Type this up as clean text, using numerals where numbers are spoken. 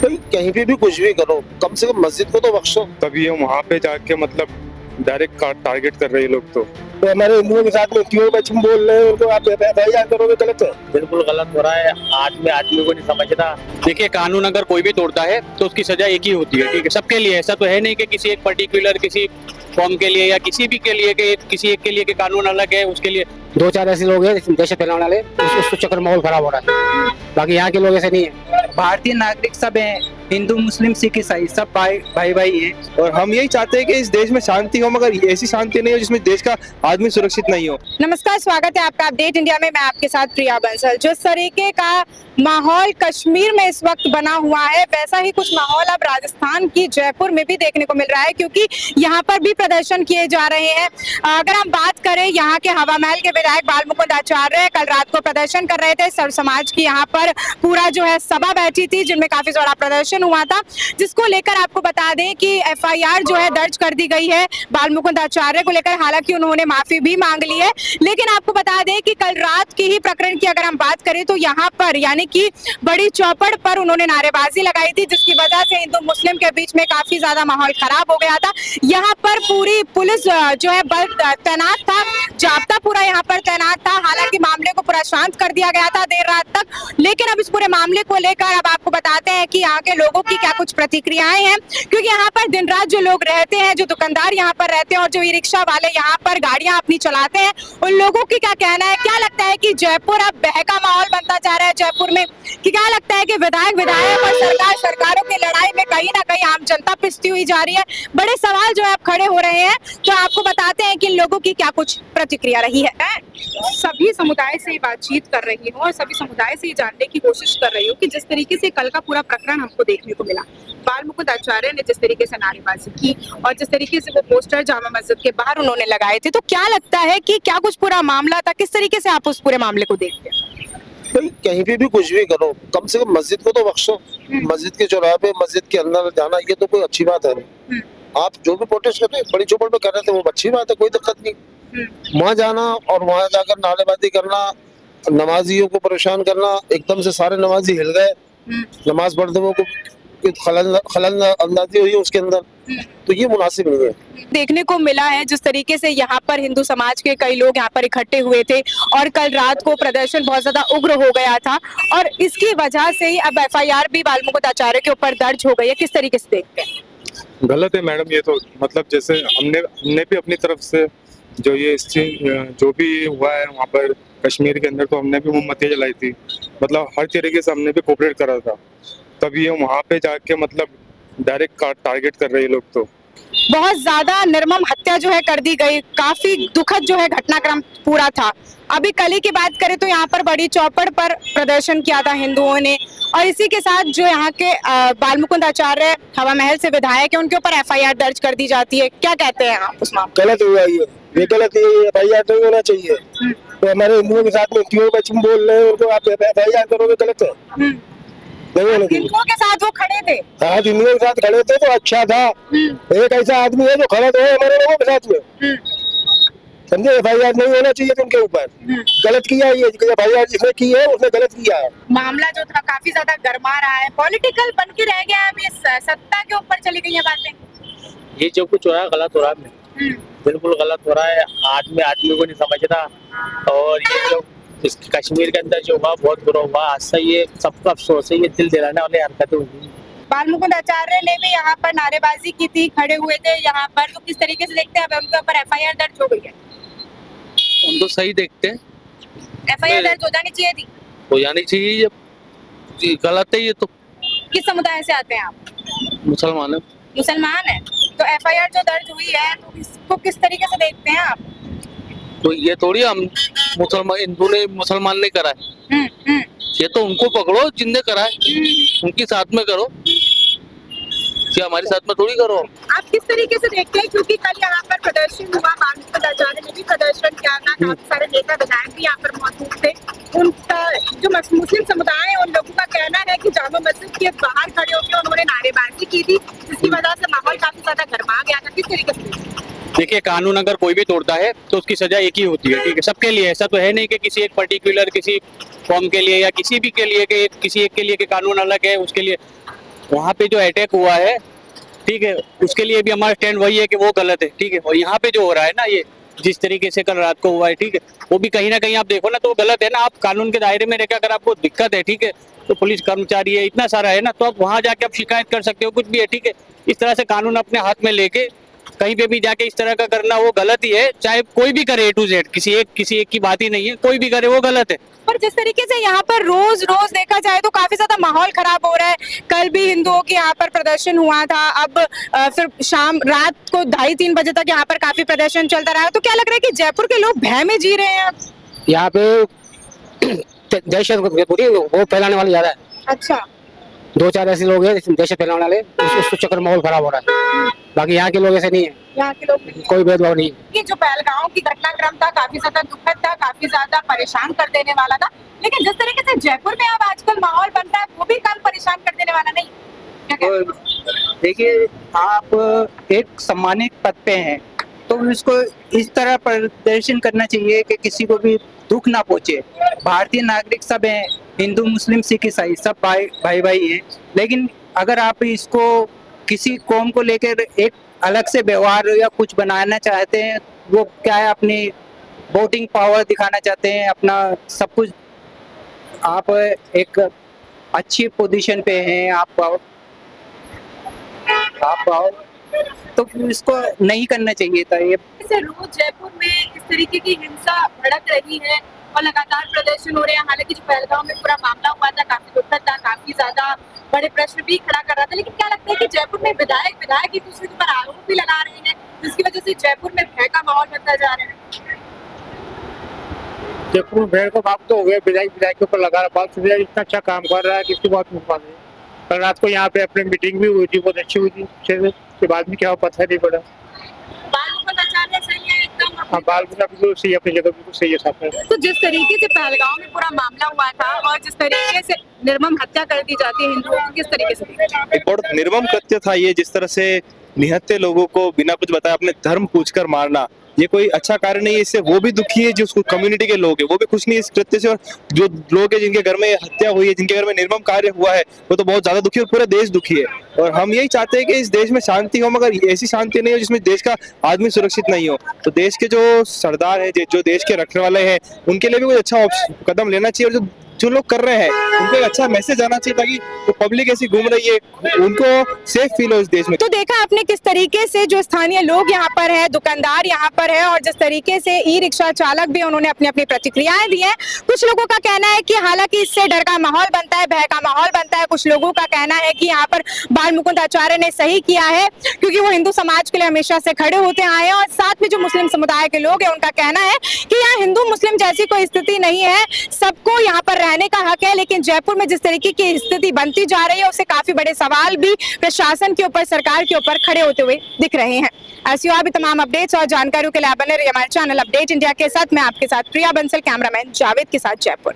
भाई कहीं पे भी कुछ भी करो, कम से कम मस्जिद को तो बख्शो। तभी हम वहाँ पे जाके मतलब डायरेक्ट टारगेट कर रहे हैं लोग। तो हमारे हिंदुओं के साथ में क्यों तुम बोल रहे हो, उनको आप एफआईआर करोगे, गलत है। बिल्कुल गलत हो रहा है। आदमी आदमी को नहीं समझता। देखिए, कानून अगर कोई भी तोड़ता है तो उसकी सजा एक ही होती है, ठीक है, सबके लिए। ऐसा तो है नहीं कि किसी एक पर्टिकुलर किसी कौम के लिए या किसी भी के लिए कि किसी एक के लिए कि कानून अलग है उसके लिए। दो चार ऐसे लोग हैं दहशत फैलाने वाले, उस चक्कर में माहौल खराब हो रहा है। बाकी यहाँ के लोग ऐसे नहीं है। भारतीय नागरिक सब हैं, हिंदू मुस्लिम सिख ईसाई सब भाई भाई हैं। और हम यही चाहते हैं कि इस देश में शांति हो, मगर ऐसी शांति नहीं हो जिसमें देश का आदमी सुरक्षित नहीं हो। नमस्कार, स्वागत है आपका अपडेट इंडिया में। मैं आपके साथ प्रिया बंसल। जिस तरीके का माहौल कश्मीर में इस वक्त बना हुआ है, वैसा ही कुछ माहौल अब राजस्थान की जयपुर में भी देखने को मिल रहा है, क्योंकि यहाँ पर भी प्रदर्शन किए जा रहे हैं। अगर हम बात करें यहाँ के हवा महल के विधायक बालमुकुंद आचार्य कल रात को प्रदर्शन कर रहे थे। सर्व समाज की यहाँ पर पूरा जो है सभा बैठी थी, जिनमें काफी बड़ा प्रदर्शन हुआ था, जिसको लेकर आपको बता दें कि एफआईआर जो है दर्ज कर दी गई है बालमुकुंद आचार्य को लेकर। हालांकि उन्होंने माफी भी मांग ली है, लेकिन आपको बता दें कि कल रात की ही प्रकरण की अगर हम बात करें तो यहाँ पर यानी कि बड़ी चौपड़ पर उन्होंने नारेबाजी लगाई थी, जिसकी वजह से हिंदू मुस्लिम के बीच में काफी ज्यादा माहौल खराब हो गया था। यहाँ पर पूरी पुलिस जो है बल तैनात था, जाब्ता पूरा यहाँ पर तैनात था। हालांकि मामले को पूरा शांत कर दिया गया था देर रात तक, लेकिन अब इस पूरे मामले को लेकर अब आपको बताते हैं कि यहाँ के लोगों की क्या कुछ प्रतिक्रियाएं हैं, क्योंकि यहाँ पर दिन रात जो लोग रहते हैं, जो दुकानदार यहाँ पर रहते हैं और जो ई रिक्शा वाले यहाँ पर गाड़ियां अपनी चलाते हैं, उन लोगों की क्या कहना है। क्या लगता है कि जयपुर अब बहका माहौल बनता जा रहा है जयपुर में, कि क्या लगता है कि विधायक और सरकारों की लड़ाई में कहीं ना कहीं आम जनता पिसती हुई जा रही है। बड़े सवाल जो है अब खड़े हो रहे हैं, तो आपको बताते हैं कि इन लोगों की क्या कुछ प्रतिक्रिया रही है। सभी समुदाय से बातचीत कर रही हूँ और सभी समुदाय से ये जानने की कोशिश कर रही हूँ कि जिस तरीके से कल का पूरा प्रकरण हमको देखने को मिला, बालमुकुंद आचार्य ने जिस तरीके से नारेबाजी की और जिस तरीके से वो पोस्टर जामा मस्जिद के बाहर उन्होंने लगाए थे, तो क्या लगता है कि क्या कुछ पूरा मामला था, किस तरीके से आप उस पूरे मामले को देखते हैं। भाई कहीं पे भी कुछ भी करो, कम से कम मस्जिद को तो बख्शो। मस्जिद के चौराहे पे, मस्जिद के अंदर जाना, ये तो कोई अच्छी बात है नहीं। आप जो भी प्रोटेस्ट कर रहे हैं, बड़ी चौपड़ पे कर रहे थे, वो अच्छी बात है, कोई दिक्कत नहीं। वहाँ जाना और वहाँ जाकर नारेबाजी करना, नमाजियों को परेशान करना, एकदम से सारे नमाजी हिल गए, नमाज पढ़ते हुए को खलल अंदाजी हुई उसके अंदर, तो ये मुनासिब नहीं है। देखने को मिला है जिस तरीके से यहाँ पर हिंदू समाज के कई लोग यहाँ पर इकट्ठे हुए थे और कल रात को प्रदर्शन बहुत ज्यादा उग्र हो गया था, और इसकी वजह से ही अब एफआईआर भी बालमुकुंद आचार्य के ऊपर दर्ज हो गई है। किस तरीके से देखते हैं। गलत है मैडम, ये तो मतलब जैसे हमने भी अपनी तरफ से जो ये जो भी हुआ है वहाँ पर कश्मीर के अंदर, तो हमने भी मोमबत्तियाँ जलाई थी, मतलब हर तरीके से हमने भी कोऑपरेट करा था। तभी हम वहाँ पे जाके मतलब डायरेक्ट टारगेट कर रहे हैं लोग। तो बहुत ज्यादा निर्मम हत्या जो है कर दी गई, काफी दुखद जो है घटनाक्रम पूरा था। अभी कल ही की बात करें तो यहाँ पर बड़ी चौपड़ पर प्रदर्शन किया था हिंदुओं ने, और इसी के साथ जो यहाँ के बालमुकुंद आचार्य हवा महल से विधायक है, उनके ऊपर एफआईआर दर्ज कर दी जाती है। क्या कहते हैं आप उस मामले? गलत हुआ ये गलत है, एफआईआर नहीं होना चाहिए। तो हमारे हिंदुओं के साथ में क्यों तुम बोल रहे हो, उनको आप एफआईआर करोगे, गलत है। हिंदुओं के साथ वो खड़े थे, हाँ हिंदुओं के साथ खड़े थे तो अच्छा था। एक ऐसा आदमी है जो खड़ा तो है हमारे लोगों के साथ में, समझे। एफआईआर नहीं होना चाहिए उनके ऊपर, गलत किया ये एफआईआर जिसने की है उसने गलत किया है। मामला जो था काफी ज्यादा गर्मा रहा है, पॉलिटिकल बन के रह गया है। अब ये सत्ता के ऊपर चली गई है बातें। ये जो कुछ हो रहा है गलत हो रहा है, बिल्कुल गलत हो रहा है। आदमी आदमी को नहीं समझता। और ये जो इस कश्मीर के अंदर जो हुआ बहुत बुरा हुआ। आज से ये सबका अफसोस है, ये दिल दिलाने वाली हरकतें हुई। बालमुकुंद आचार्य ने भी यहाँ पर नारेबाजी की थी, खड़े हुए थे यहाँ पर, तो किस तरीके से देखते हैं अब उनके ऊपर एफआईआर दर्ज हो गई है। हम तो सही देखते हैं, एफआईआर दर्ज हो जानी चाहिए थी, हो जानी चाहिए। ये गलत है, ये तो किस समुदाय से आते हैं आप? मुसलमान है। मुसलमान है, तो एफआईआर जो दर्ज हुई है तो इसको किस तरीके से देखते हैं आप? तो ये थोड़ी हम मुसलमान हिंदू ने मुसलमान ने करा है, ये तो उनको पकड़ो जिनने करा है, उनके साथ में करो, क्या हमारे साथ में थोड़ी करो। आप किस तरीके से देखते हैं, क्योंकि कल यहाँ पर प्रदर्शन हुआ, बालमुकुंद आचार्य ने भी प्रदर्शन किया था, काफी सारे नेता विधायक भी यहाँ पर मौजूद थे। उनका जो मुस्लिम समुदाय है, उन लोगों का कहना है कि जामा मस्जिद के बाहर खड़े होकर उन्होंने नारेबाजी की थी, जिसकी वजह से माहौल काफी ज्यादा गर्मा गया था। किस तरीके से? देखिए, कानून अगर कोई भी तोड़ता है तो उसकी सजा एक ही होती है, ठीक है, सबके लिए। ऐसा तो है नहीं कि किसी एक पर्टिकुलर किसी कौम के लिए या किसी भी के लिए कि किसी एक के लिए कि कानून अलग है उसके लिए। वहाँ पे जो अटैक हुआ है, ठीक है, उसके लिए भी हमारा स्टैंड वही है कि वो गलत है, ठीक है। और यहाँ पे जो हो रहा है ना, ये जिस तरीके से कल रात को हुआ है, ठीक है, वो भी कहीं ना कहीं आप देखो ना तो वो गलत है ना। आप कानून के दायरे में रहकर अगर आपको दिक्कत है, ठीक है, तो पुलिस कर्मचारी है, इतना सारा है ना, तो आप वहाँ जाके आप शिकायत कर सकते हो, कुछ भी है, ठीक है। इस तरह से कानून अपने हाथ में लेके कहीं पे भी जाके इस तरह का करना वो गलत ही है, चाहे कोई भी करे A to Z, किसी एक की बात ही नहीं है, कोई भी करे वो गलत है। पर जिस तरीके से यहाँ पर रोज रोज देखा जाए तो काफी ज्यादा माहौल खराब हो रहा है। कल भी हिंदुओं के यहाँ पर प्रदर्शन हुआ था, अब फिर शाम रात को 2:30-3 बजे तक यहाँ पर काफी प्रदर्शन चलता रहा। तो क्या लग रहा है कि जयपुर के लोग भय में जी रहे हैं अब? यहाँ पे दहशत वो फैलाने वाले ज्यादा है। अच्छा, 2-4 ऐसे लोग हैं दहशत फैलाने वाले, उस चक्कर में माहौल खराब हो रहा है। बाकी यहाँ के लोग ऐसे नहीं है, यहाँ के लोग नहीं। कोई भेदभाव नहीं है। ये जो पहलगांव की घटनाक्रम था काफी ज्यादा दुखद था, काफी ज्यादा परेशान कर देने वाला था, लेकिन जिस तरीके से जयपुर में अब आजकल माहौल बन रहा है वो भी कल परेशान कर देने वाला नहीं। क्या कहते हैं? देखिए, आप एक सम्मानित पद पे हैं तो इसको इस तरह प्रदर्शन करना चाहिए कि किसी को भी दुख ना पहुंचे। भारतीय नागरिक सब हैं, हिंदू मुस्लिम सिख ईसाई सब भाई भाई हैं, लेकिन अगर आप इसको किसी कौम को लेकर एक अलग से व्यवहार या कुछ बनाना चाहते हैं, वो क्या है, अपनी वोटिंग पावर दिखाना चाहते हैं, अपना सब कुछ, आप एक अच्छी पोजीशन पे हैं, आप आओ, तो इसको नहीं करना चाहिए था। ये रोज जयपुर में इस तरीके की हिंसा भड़क रही है और लगातार प्रदर्शन हो रहे हैं। हालांकि जो पहलगांव में पूरा मामला हुआ था काफी दुखद था, काफी ज्यादा बड़े प्रश्न भी खड़ा कर रहा था, लेकिन क्या लगता है कि जयपुर में विधायक एक दूसरे के ऊपर आरोप भी लगा रहे हैं, जिसकी वजह से जयपुर में भय का माहौल बनता जा रहा है? जयपुर में भय का माहौल तो हो गया, विधायक के ऊपर लगा रहा, बात इतना अच्छा काम कर रहा है, किसकी बात नहीं मान रही। कल रात को यहाँ पे अपनी मीटिंग भी हुई थी, बहुत अच्छी हुई थी, के बाद में क्या हुआ पता नहीं पड़ा। हाँ, बाल बिल्कुल सही, अपनी जगह बिल्कुल सही है साहब। तो जिस तरीके से पहलगांव में पूरा मामला हुआ था और जिस तरीके से निर्मम हत्या कर दी जाती है हिंदुओं की, किस तरीके से? एक बहुत निर्मम कृत्य था ये, जिस तरह से निहत्थे लोगों को बिना कुछ बताए अपने धर्म पूछकर मारना, ये कोई अच्छा कार्य नहीं है। इससे वो भी दुखी है, जो उसको कम्युनिटी के लोग हैं वो भी खुश नहीं है इस कृत्य से, और जो लोग हैं जिनके घर में हत्या हुई है, जिनके घर में निर्मम कार्य हुआ है, वो तो बहुत ज्यादा दुखी है और पूरा देश दुखी है। और हम यही चाहते हैं कि इस देश में शांति हो, मगर ऐसी शांति नहीं हो जिसमें देश का आदमी सुरक्षित नहीं हो। तो देश के जो सरदार है, जो देश के रखने वाले हैं, उनके लिए भी कोई अच्छा कदम लेना चाहिए, और जो लोग कर रहे हैं उनको एक अच्छा मैसेज आना चाहिए, ताकि जो पब्लिक ऐसी घूम रही है उनको सेफ फील हो इस देश में। तो देखा आपने किस तरीके से जो स्थानीय लोग यहाँ पर है, दुकानदार यहाँ पर है, और जिस तरीके से ई रिक्शा चालक भी उन्होंने अपनी अपनी प्रतिक्रियाएं दी हैं। कुछ लोगों का कहना है कि हालांकि इससे डर का माहौल बनता है, भय का माहौल बनता है। कुछ लोगों का कहना है कि यहाँ पर बाल मुकुंद आचार्य ने सही किया है, क्योंकि वो हिंदू समाज के लिए हमेशा से खड़े होते आए हैं। और साथ में जो मुस्लिम समुदाय के लोग हैं उनका कहना है कि यहाँ हिंदू मुस्लिम जैसी कोई स्थिति नहीं है, सबको यहाँ पर रहने का हक है। लेकिन जयपुर में जिस तरीके की स्थिति बनती जा रही है, उससे काफी बड़े सवाल भी प्रशासन के ऊपर, सरकार के ऊपर खड़े होते हुए दिख रहे हैं। ऐसी और भी तमाम अपडेट्स और जानकारियों के लिए बने रहिए हमारे चैनल अपडेट इंडिया के साथ। मैं आपके साथ प्रिया बंसल, कैमरामैन जावेद के साथ, जयपुर।